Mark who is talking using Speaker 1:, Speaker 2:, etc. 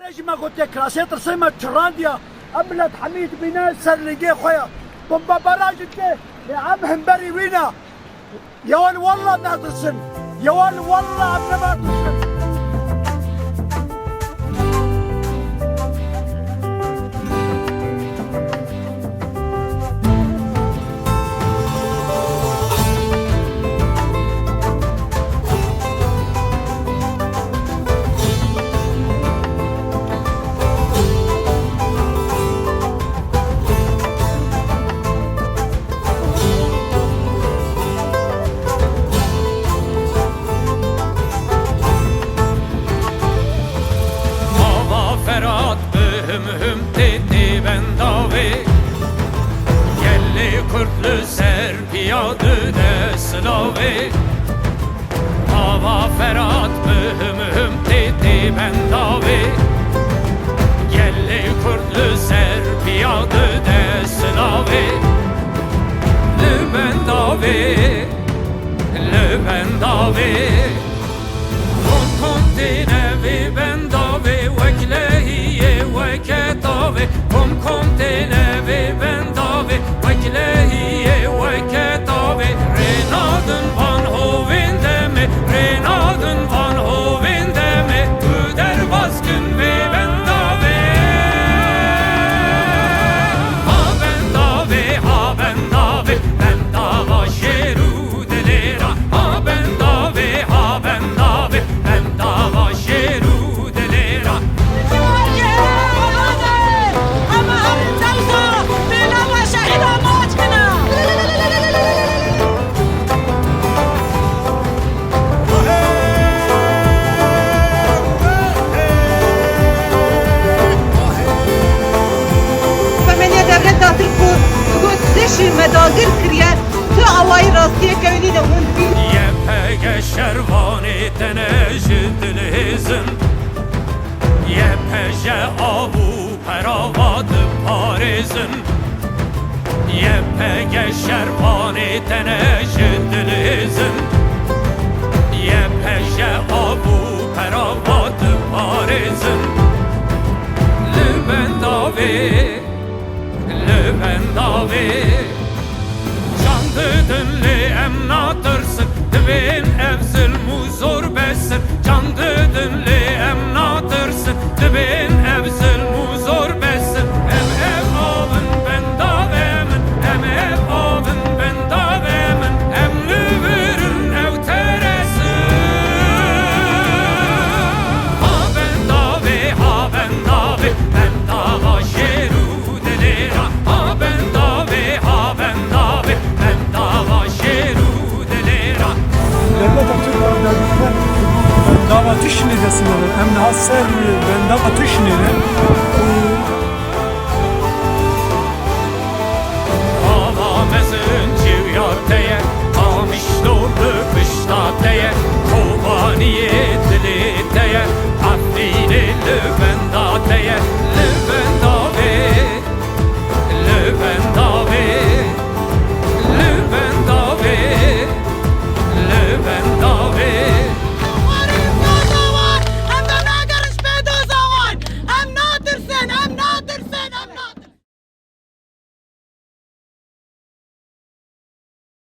Speaker 1: نجمة قلت لك راسيت رسيمة تشرانديا أملت حميد بناء سرقي خويا بمبا براجتك يا عم همبري وينا يا ول والله ناتصن يا ول والله أبنا ما تصن
Speaker 2: Hüm dedi ben davi Gelli kurtlu serpiyadı de sılavi Hava ferat hüm dedi ben davi Gelli kurtlu serpiyadı de sılavi Lüben davi Lüben davi Kontinevi ben davi Veklehiye veketavi Kontinevi ben davi Veklehiye veketavi Renadın van hovinde mi Renadın van hovinde mi Öder baskın ve ben davi Ha ben davi ha ben davi Ben dava şeru delera Ha ben davi ha ben davi Ben dava şeru delera
Speaker 3: مداگر کریه تو اوای راستی کونی دمون بی
Speaker 2: Yepege şervani tenejid lehizin Yepeje avu peravad parizin Yepege şervani tenejid lehizin Yepeje avu peravad parizin Lüben davi Lüben davi Candıdınlı emnatırsın Dibin evzil muzor bessin Candıdınlı emnatırsın Dibin evzil muzor bessin Hem ev avın ben davemin Hem ev avın ben davemin Hem lübürün ev teresi Ha ben davi ha ben davi Ben dava şeru delera Ha ben davi ha ben davi Ben dava şeru delera
Speaker 4: Devlet açık devletler ben dava tüşni desinler. Hem de hasser ben dava tüşni
Speaker 2: Hava mezin civyateye Kamış doğru kışlateye